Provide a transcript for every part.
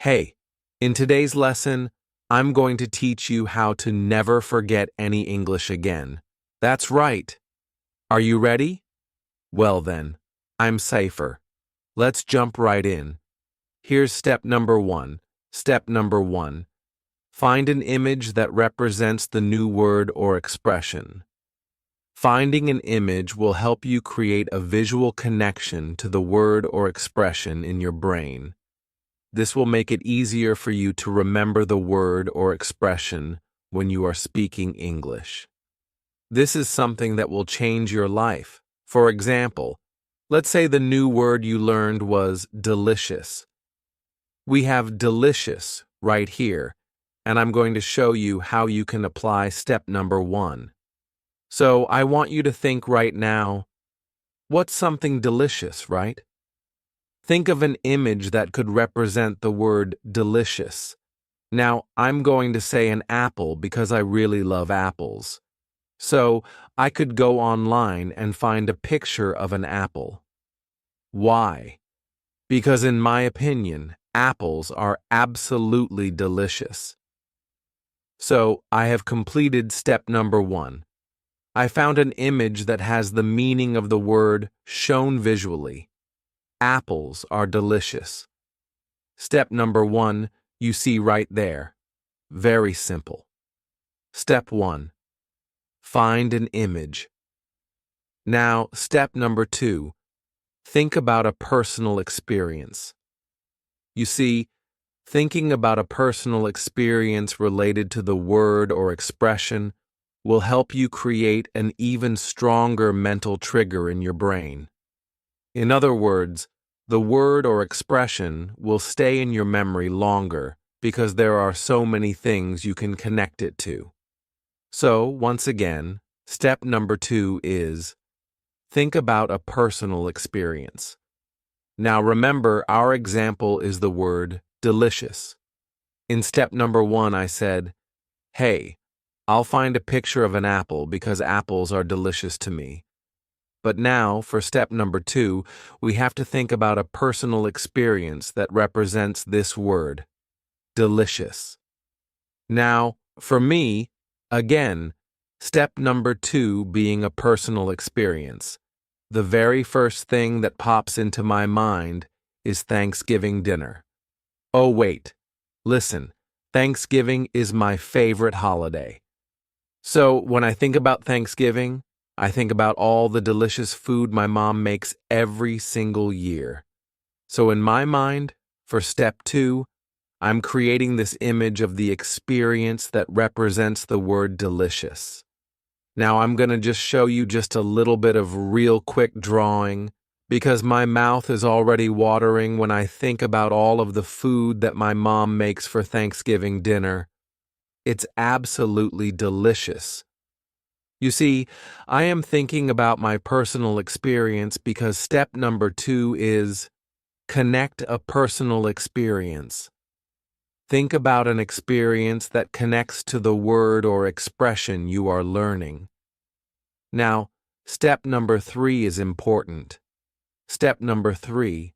Hey, in today's lesson, I'm going to teach you how to never forget any English again. That's right. Are you ready? Well then, I'm safer. Let's jump right in. Here's step number one. Step number one. Find an image that represents the new word or expression. Finding an image will help you create a visual connection to the word or expression in your brain. This will make it easier for you to remember the word or expression when you are speaking English. This is something that will change your life. For example, let's say the new word you learned was delicious. We have delicious right here, and I'm going to show you how you can apply step number one. So I want you to think right now, what's something delicious, right? Think of an image that could represent the word delicious. Now, I'm going to say an apple because I really love apples. So, I could go online and find a picture of an apple. Why? Because in my opinion, apples are absolutely delicious. So, I have completed step number one. I found an image that has the meaning of the word shown visually. Apples are delicious. Step number one, you see right there. Very simple. Step one, find an image. Now, step number two, think about a personal experience. You see, thinking about a personal experience related to the word or expression will help you create an even stronger mental trigger in your brain. In other words, the word or expression will stay in your memory longer because there are so many things you can connect it to. So, once again, step number two is think about a personal experience. Now remember, our example is the word delicious. In step number one, I said, hey, I'll find a picture of an apple because apples are delicious to me. But now, for step number two, we have to think about a personal experience that represents this word, delicious. Now, for me, again, step number two being a personal experience, the very first thing that pops into my mind is Thanksgiving dinner. Oh wait, listen, Thanksgiving is my favorite holiday. So when I think about Thanksgiving, I think about all the delicious food my mom makes every single year. So in my mind, for step two, I'm creating this image of the experience that represents the word delicious. Now I'm going to just show you just a little bit of real quick drawing because my mouth is already watering when I think about all of the food that my mom makes for Thanksgiving dinner. It's absolutely delicious. You see, I am thinking about my personal experience because step number two is connect a personal experience. Think about an experience that connects to the word or expression you are learning. Now, step number three is important. Step number three,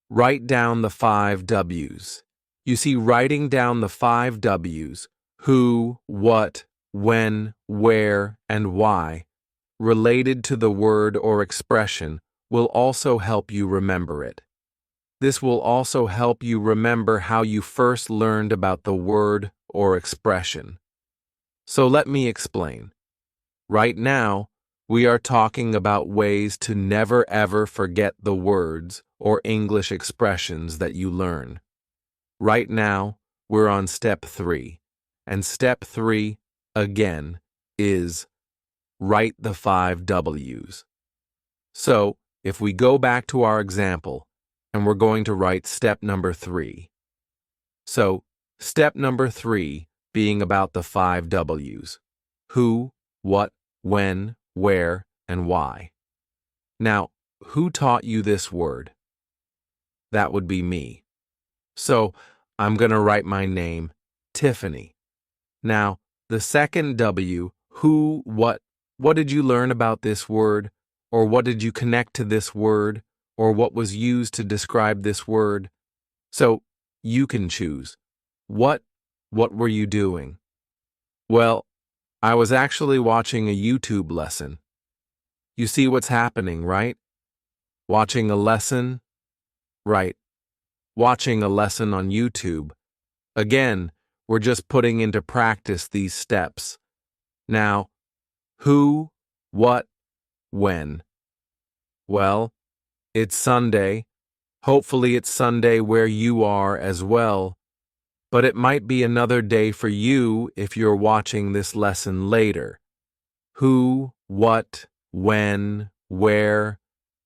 write down the 5 W's. You see, writing down the 5 W's, who, what, when, where, and why, related to the word or expression, will also help you remember it. This will also help you remember how you first learned about the word or expression. So let me explain. Right now, we are talking about ways to never ever forget the words or English expressions that you learn. Right now, we're on step 3, and step 3, again, is write the 5 W's. So, if we go back to our example, and we're going to write step number 3. So, step number 3 being about the 5 W's. Who, what, when, where, and why. Now, who taught you this word? That would be me. So, I'm going to write my name, Tiffany. Now, the second W, who, what did you learn about this word? Or what did you connect to this word? Or what was used to describe this word? So, You can choose. What were you doing? Well, I was actually watching a YouTube lesson. You see what's happening, right? Watching a lesson? Right. Watching a lesson on YouTube. Again, we're just putting into practice these steps. Now, who, what, when? Well, it's Sunday. Hopefully it's Sunday where you are as well. But it might be another day for you if you're watching this lesson later. Who, what, when, where,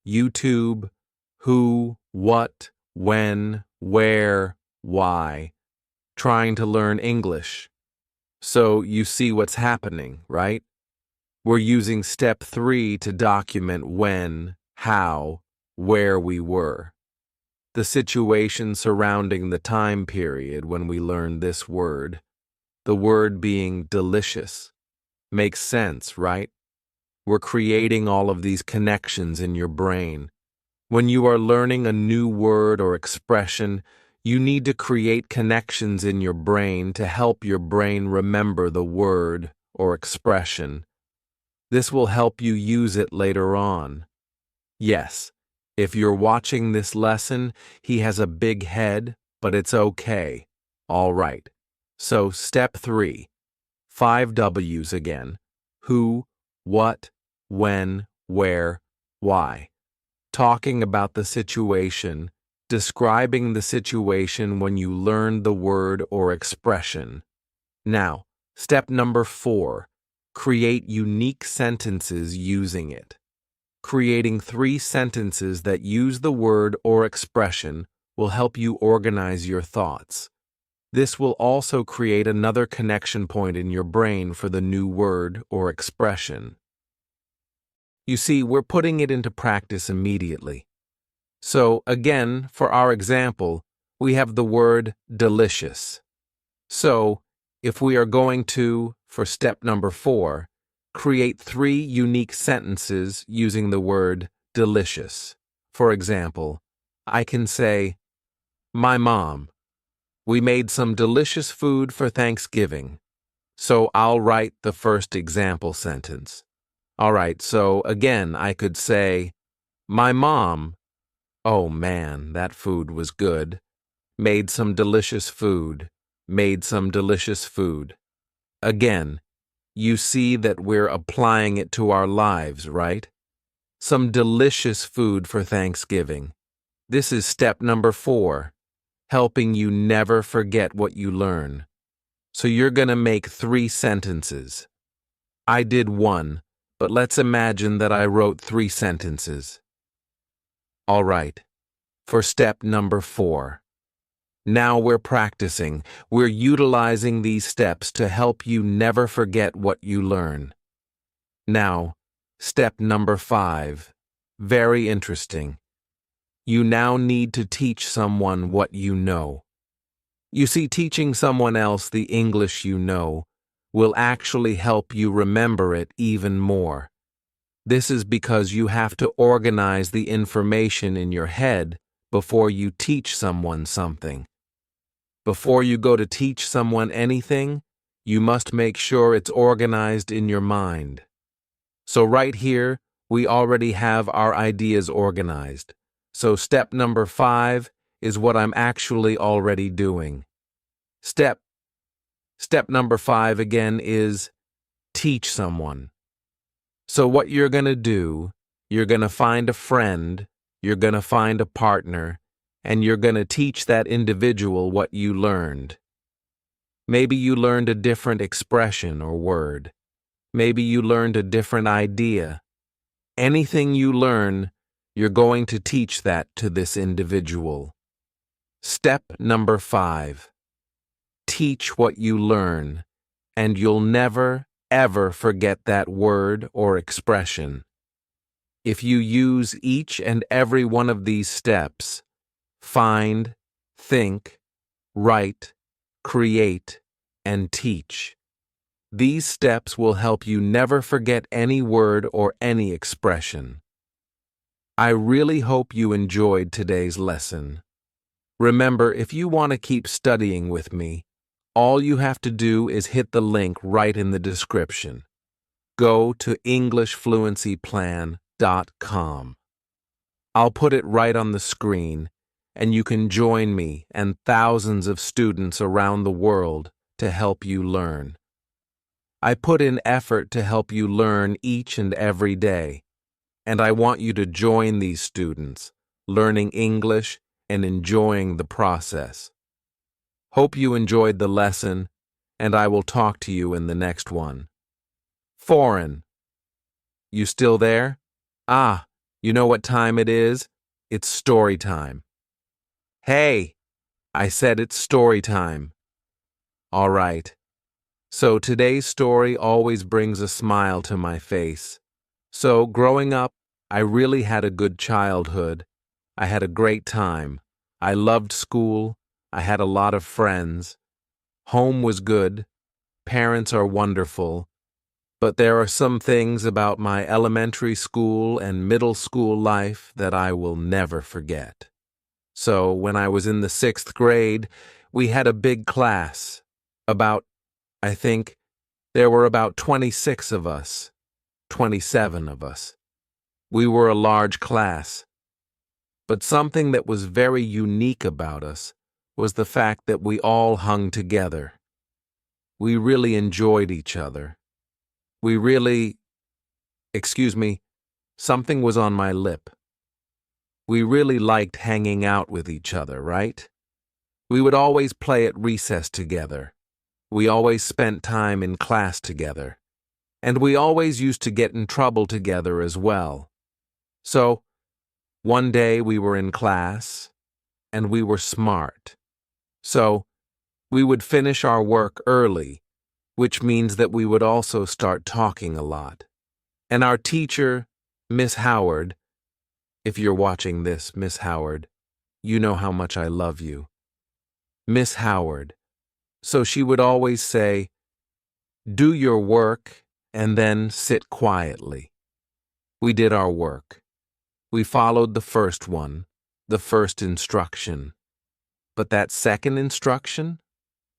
YouTube, who, what, when, where, why. Trying to learn English. So you see what's happening, right? We're using step 3 to document when, how, where we were. The situation surrounding the time period when we learned this word, the word being delicious. Makes sense, right? We're creating all of these connections in your brain. When you are learning a new word or expression, you need to create connections in your brain to help your brain remember the word or expression. This will help you use it later on. Yes, if you're watching this lesson, he has a big head, but it's okay. All right. So, step 3. 5 W's again. Who, what, when, where, why. Talking about the situation, describing the situation when you learn the word or expression. Now, step number 4. Create unique sentences using it. Creating 3 sentences that use the word or expression will help you organize your thoughts. This will also create another connection point in your brain for the new word or expression. You see, we're putting it into practice immediately. So, again, for our example, we have the word delicious. So, if we are going to, for step number 4, create 3 unique sentences using the word delicious. For example, I can say, My mom. We made some delicious food for Thanksgiving. So I'll write the first example sentence. All right, so again, I could say, My mom. Oh man, that food was good. Made some delicious food. Made some delicious food. Again, you see that we're applying it to our lives, right? Some delicious food for Thanksgiving. This is step number 4, helping you never forget what you learn. So you're going to make 3 sentences. I did 1, but let's imagine that I wrote 3 sentences. All right, for step number 4. Now we're practicing. We're utilizing these steps to help you never forget what you learn. Now, step number 5. Very interesting. You now need to teach someone what you know. You see, teaching someone else the English you know will actually help you remember it even more. This is because you have to organize the information in your head before you teach someone something. Before you go to teach someone anything, you must make sure it's organized in your mind. So right here, we already have our ideas organized. So step number 5 is what I'm actually already doing. Step number 5 again is teach someone. So what you're going to do, you're going to find a friend, you're going to find a partner, and you're going to teach that individual what you learned. Maybe you learned a different expression or word. Maybe you learned a different idea. Anything you learn, you're going to teach that to this individual. Step number 5. Teach what you learn, and you'll never, ever forget that word or expression. If you use each and every one of these steps, find, think, write, create, and teach. These steps will help you never forget any word or any expression. I really hope you enjoyed today's lesson. Remember, if you want to keep studying with me, all you have to do is hit the link right in the description. Go to EnglishFluencyPlan.com. I'll put it right on the screen, and you can join me and thousands of students around the world to help you learn. I put in effort to help you learn each and every day, and I want you to join these students, learning English and enjoying the process. Hope you enjoyed the lesson, and I will talk to you in the next one. Foreign. You still there? Ah, you know what time it is? It's story time. Hey, I said it's story time. All right. So today's story always brings a smile to my face. So growing up, I really had a good childhood. I had a great time. I loved school. I had a lot of friends. Home was good. Parents are wonderful. But there are some things about my elementary school and middle school life that I will never forget. So when I was in the 6th grade, we had a big class. I think, there were about 26 of us, 27 of us. We were a large class. But something that was very unique about us was the fact that we all hung together. We really enjoyed each other. Something was on my lip. We really liked hanging out with each other, right? We would always play at recess together. We always spent time in class together. And we always used to get in trouble together as well. So, one day we were in class, and we were smart. So, we would finish our work early, which means that we would also start talking a lot. And our teacher, Miss Howard, if you're watching this, Miss Howard, you know how much I love you. Miss Howard. So she would always say, "Do your work and then sit quietly." We did our work. We followed the first one, the first instruction. But that second instruction,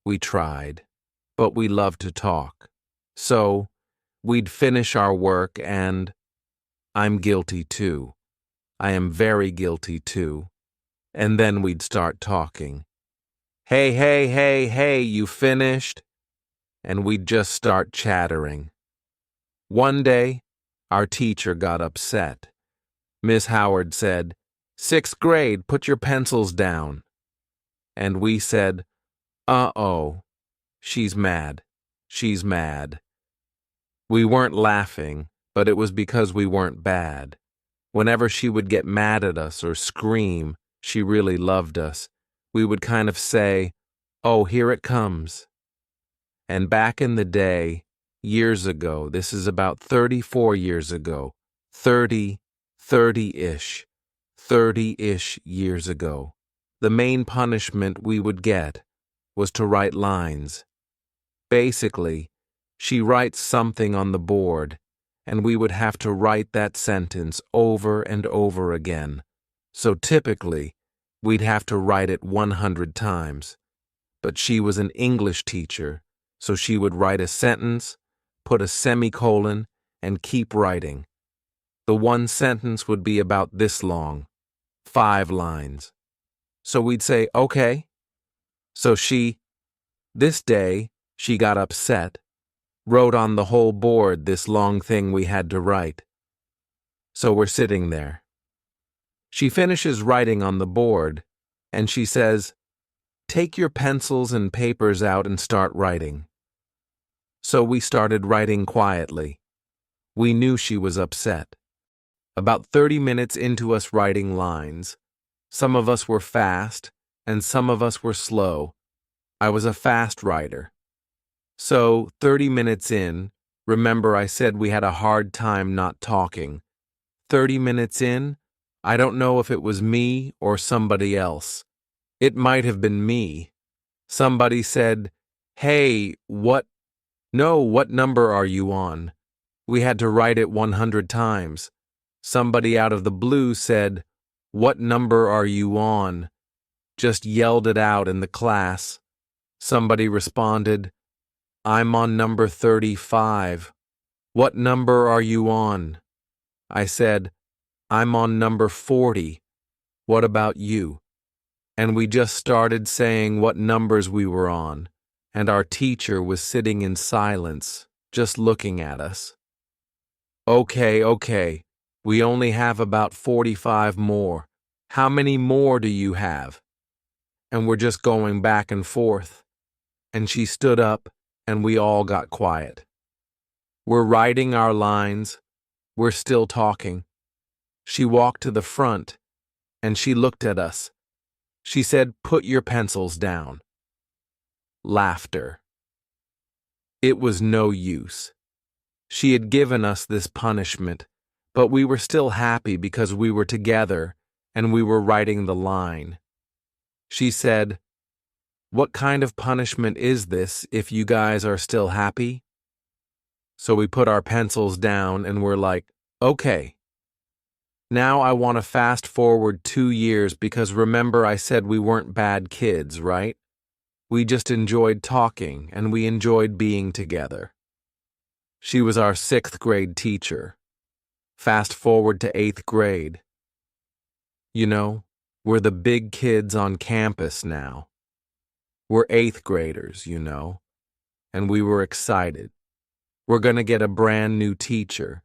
we tried, but we loved to talk. So we'd finish our work and I'm guilty too. I am very guilty too. And then we'd start talking. Hey, you finished? And we'd just start chattering. One day, our teacher got upset. Miss Howard said, "6th grade, put your pencils down." And we said, "Uh-oh, she's mad. She's mad." We weren't laughing, but it was because we weren't bad. Whenever she would get mad at us or scream, she really loved us. We would kind of say, "Oh, here it comes." And back in the day, years ago, this is about 34 years ago, 30-ish years ago, the main punishment we would get was to write lines. Basically, she writes something on the board, and we would have to write that sentence over and over again. So typically, we'd have to write it 100 times. But she was an English teacher, so she would write a sentence, put a semicolon, and keep writing. The one sentence would be about this long, 5 lines. So we'd say, "Okay." So this day, she got upset, wrote on the whole board this long thing we had to write. So we're sitting there. She finishes writing on the board, and she says, "Take your pencils and papers out and start writing." So we started writing quietly. We knew she was upset. About 30 minutes into us writing lines, some of us were fast and some of us were slow. I was a fast writer. So 30 minutes in, remember I said we had a hard time not talking. 30 minutes in, I don't know if it was me or somebody else. It might have been me. Somebody said, "Hey, what number are you on?" We had to write it 100 times. Somebody out of the blue said, "What number are you on?" just yelled it out in the class. Somebody responded, "I'm on number 35. What number are you on?" I said, "I'm on number 40. What about you?" And we just started saying what numbers we were on, and our teacher was sitting in silence, just looking at us. Okay, we only have about 45 more. How many more do you have?" And we're just going back and forth. And she stood up, and we all got quiet. We're writing our lines. We're still talking. She walked to the front, and she looked at us. She said, "Put your pencils down." Laughter. It was no use. She had given us this punishment, but we were still happy because we were together and we were writing the line. She said, "What kind of punishment is this if you guys are still happy?" So we put our pencils down and we're like, "Okay." Now I want to fast forward 2 years because remember I said we weren't bad kids, right? We just enjoyed talking and we enjoyed being together. She was our 6th grade teacher. Fast forward to 8th grade. You know, we're the big kids on campus now. We're 8th graders, and we were excited. We're going to get a brand new teacher.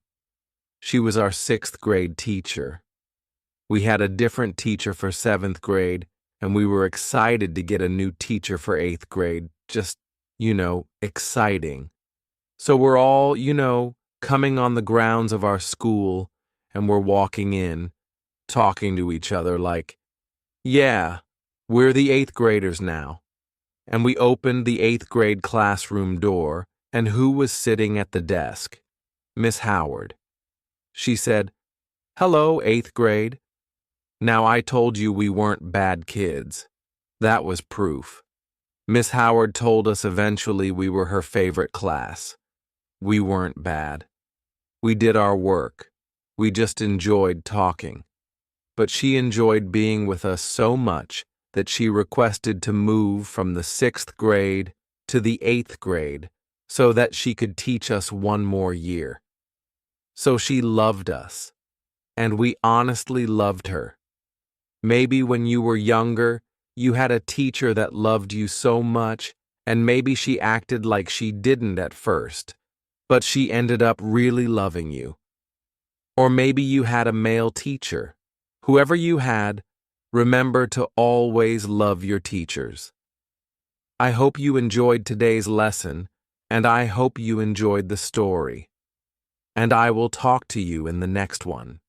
She was our 6th grade teacher. We had a different teacher for 7th grade, and we were excited to get a new teacher for 8th grade. Just, exciting. So we're all, coming on the grounds of our school, and we're walking in, talking to each other like, "Yeah, we're the 8th graders now." And we opened the 8th grade classroom door, and who was sitting at the desk? Miss Howard. She said, "Hello, 8th grade." Now I told you we weren't bad kids. That was proof. Miss Howard told us eventually we were her favorite class. We weren't bad. We did our work. We just enjoyed talking. But she enjoyed being with us so much that she requested to move from the 6th grade to the 8th grade so that she could teach us one more year. So she loved us, and we honestly loved her. Maybe when you were younger, you had a teacher that loved you so much, and maybe she acted like she didn't at first, but she ended up really loving you. Or maybe you had a male teacher. Whoever you had, remember to always love your teachers. I hope you enjoyed today's lesson, and I hope you enjoyed the story. And I will talk to you in the next one.